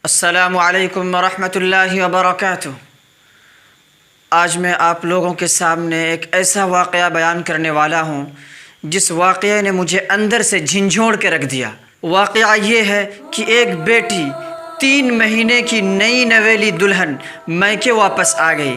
السلام علیکم ورحمۃ اللہ وبرکاتہ۔ آج میں آپ لوگوں کے سامنے ایک ایسا واقعہ بیان کرنے والا ہوں جس واقعے نے مجھے اندر سے جھنجھوڑ کے رکھ دیا۔ واقعہ یہ ہے کہ ایک بیٹی 3 مہینے کی نئی نویلی دلہن میکے واپس آ گئی۔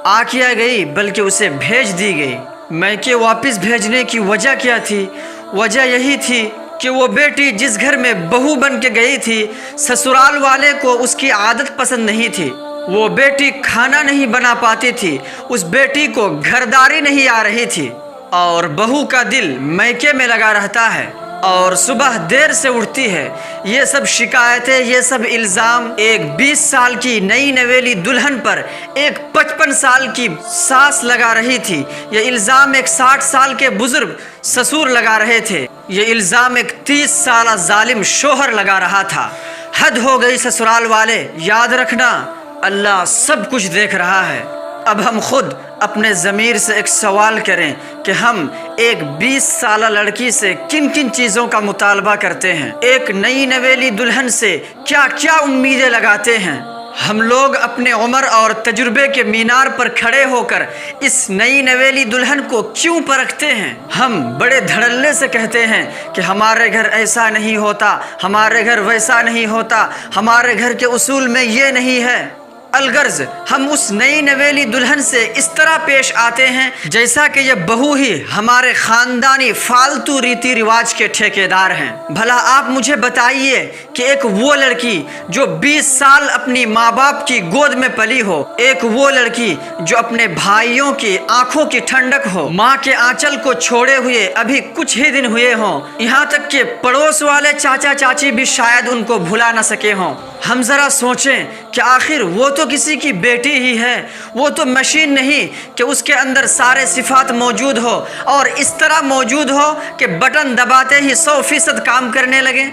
آ کیا گئی بلکہ اسے بھیج دی گئی۔ میکے واپس بھیجنے کی وجہ کیا تھی؟ وجہ یہی تھی کہ وہ بیٹی جس گھر میں بہو بن کے گئی تھی، سسرال والے کو اس کی عادت پسند نہیں تھی۔ وہ بیٹی کھانا نہیں بنا پاتی تھی، اس بیٹی کو گھرداری نہیں آ رہی تھی، اور بہو کا دل میکے میں لگا رہتا ہے اور صبح دیر سے اٹھتی ہے۔ یہ سب شکایتیں، یہ سب الزام ایک 20 سال کی نئی نویلی دلہن پر ایک 55 سال کی ساس لگا رہی تھی۔ یہ الزام ایک 60 سال کے بزرگ سسر لگا رہے تھے۔ یہ الزام ایک 30 سالہ ظالم شوہر لگا رہا تھا۔ حد ہو گئی سسرال والے، یاد رکھنا اللہ سب کچھ دیکھ رہا ہے۔ اب ہم خود اپنے ضمیر سے ایک سوال کریں کہ ہم ایک 20 سالہ لڑکی سے کن کن چیزوں کا مطالبہ کرتے ہیں، ایک نئی نویلی دلہن سے کیا کیا امیدیں لگاتے ہیں۔ ہم لوگ اپنے عمر اور تجربے کے مینار پر کھڑے ہو کر اس نئی نویلی دلہن کو کیوں پرکھتے ہیں؟ ہم بڑے دھڑلے سے کہتے ہیں کہ ہمارے گھر ایسا نہیں ہوتا، ہمارے گھر ویسا نہیں ہوتا، ہمارے گھر کے اصول میں یہ نہیں ہے۔ الغرض ہم اس نئی نویلی دلہن سے اس طرح پیش آتے ہیں جیسا کہ یہ بہو ہی ہمارے خاندانی فالتو ریتی رواج کے ٹھیکیدار ہیں۔ بھلا آپ مجھے بتائیے کہ ایک وہ لڑکی جو 20 سال اپنی ماں باپ کی گود میں پلی ہو، ایک وہ لڑکی جو اپنے بھائیوں کی آنکھوں کی ٹھنڈک ہو، ماں کے آنچل کو چھوڑے ہوئے ابھی کچھ ہی دن ہوئے ہوں، یہاں تک کہ پڑوس والے چاچا چاچی بھی شاید ان کو بھلا نہ سکے ہوں۔ ہم ذرا سوچیں کہ آخر وہ تو کسی کی بیٹی ہی ہے، وہ تو مشین نہیں کہ اس کے اندر سارے صفات موجود ہو اور اس طرح موجود ہو کہ بٹن دباتے ہی 100% کام کرنے لگے۔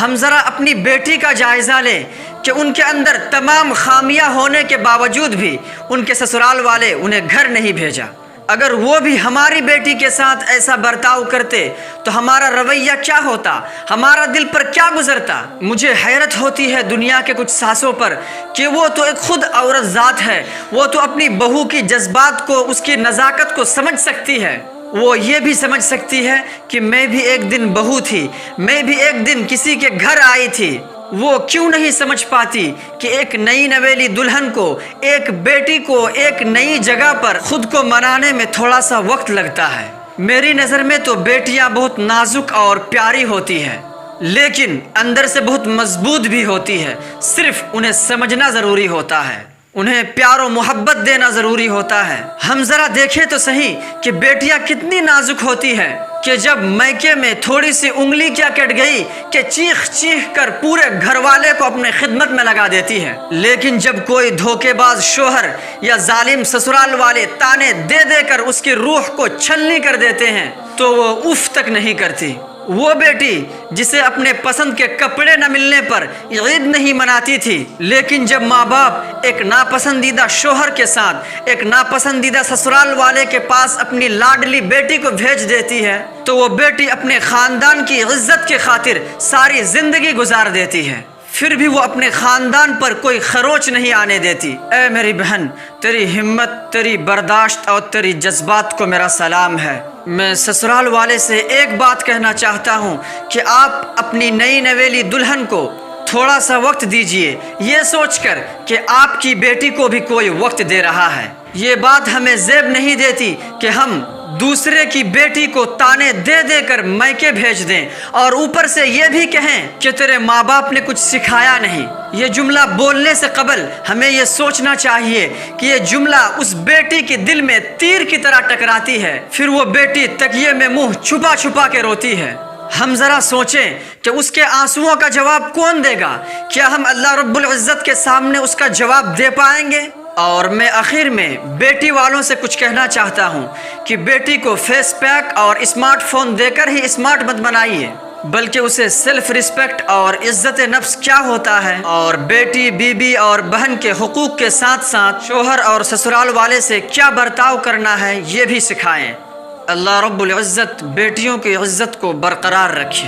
ہم ذرا اپنی بیٹی کا جائزہ لیں کہ ان کے اندر تمام خامیاں ہونے کے باوجود بھی ان کے سسرال والے انہیں گھر نہیں بھیجا۔ اگر وہ بھی ہماری بیٹی کے ساتھ ایسا برتاؤ کرتے تو ہمارا رویہ کیا ہوتا، ہمارا دل پر کیا گزرتا؟ مجھے حیرت ہوتی ہے دنیا کے کچھ ساسوں پر کہ وہ تو ایک خود عورت ذات ہے، وہ تو اپنی بہو کی جذبات کو، اس کی نزاکت کو سمجھ سکتی ہے۔ وہ یہ بھی سمجھ سکتی ہے کہ میں بھی ایک دن بہو تھی، میں بھی ایک دن کسی کے گھر آئی تھی۔ وہ کیوں نہیں سمجھ پاتی کہ ایک نئی نویلی دلہن کو، ایک بیٹی کو ایک نئی جگہ پر خود کو منانے میں تھوڑا سا وقت لگتا ہے؟ میری نظر میں تو بیٹیاں بہت نازک اور پیاری ہوتی ہیں، لیکن اندر سے بہت مضبوط بھی ہوتی ہے۔ صرف انہیں سمجھنا ضروری ہوتا ہے، انہیں پیار و محبت دینا ضروری ہوتا ہے۔ ہم ذرا دیکھیں تو صحیح کہ بیٹیاں کتنی نازک ہوتی ہیں کہ جب میکے میں تھوڑی سی انگلی کیا کٹ گئی کہ چیخ چیخ کر پورے گھر والے کو اپنے خدمت میں لگا دیتی ہے، لیکن جب کوئی دھوکے باز شوہر یا ظالم سسرال والے تانے دے دے کر اس کی روح کو چھلنی کر دیتے ہیں تو وہ اف تک نہیں کرتی۔ وہ بیٹی جسے اپنے پسند کے کپڑے نہ ملنے پر عید نہیں مناتی تھی، لیکن جب ماں باپ ایک ناپسندیدہ شوہر کے ساتھ ایک ناپسندیدہ سسرال والے کے پاس اپنی لاڈلی بیٹی کو بھیج دیتی ہے تو وہ بیٹی اپنے خاندان کی عزت کی خاطر ساری زندگی گزار دیتی ہے، پھر بھی وہ اپنے خاندان پر کوئی خروچ نہیں آنے دیتی۔ اے میری بہن، تیری ہمت، تیری برداشت اور تیری جذبات کو میرا سلام ہے۔ میں سسرال والے سے ایک بات کہنا چاہتا ہوں کہ آپ اپنی نئی نویلی دلہن کو تھوڑا سا وقت دیجئے، یہ سوچ کر کہ آپ کی بیٹی کو بھی کوئی وقت دے رہا ہے۔ یہ بات ہمیں زیب نہیں دیتی کہ ہم دوسرے کی بیٹی کو تانے دے دے کر میکے بھیج دیں اور اوپر سے یہ بھی کہیں کہ تیرے ماں باپ نے کچھ سکھایا نہیں۔ یہ جملہ بولنے سے قبل ہمیں یہ سوچنا چاہیے کہ یہ جملہ اس بیٹی کے دل میں تیر کی طرح ٹکراتی ہے، پھر وہ بیٹی تکیے میں منہ چھپا چھپا کے روتی ہے۔ ہم ذرا سوچیں کہ اس کے آنسوؤں کا جواب کون دے گا؟ کیا ہم اللہ رب العزت کے سامنے اس کا جواب دے پائیں گے؟ اور میں آخر میں بیٹی والوں سے کچھ کہنا چاہتا ہوں کہ بیٹی کو فیس پیک اور اسمارٹ فون دے کر ہی اسمارٹ مت بنائیے، بلکہ اسے سیلف رسپیکٹ اور عزت نفس کیا ہوتا ہے اور بیٹی، بیوی اور بہن کے حقوق کے ساتھ ساتھ شوہر اور سسرال والے سے کیا برتاؤ کرنا ہے یہ بھی سکھائیں۔ اللہ رب العزت بیٹیوں کی عزت کو برقرار رکھے۔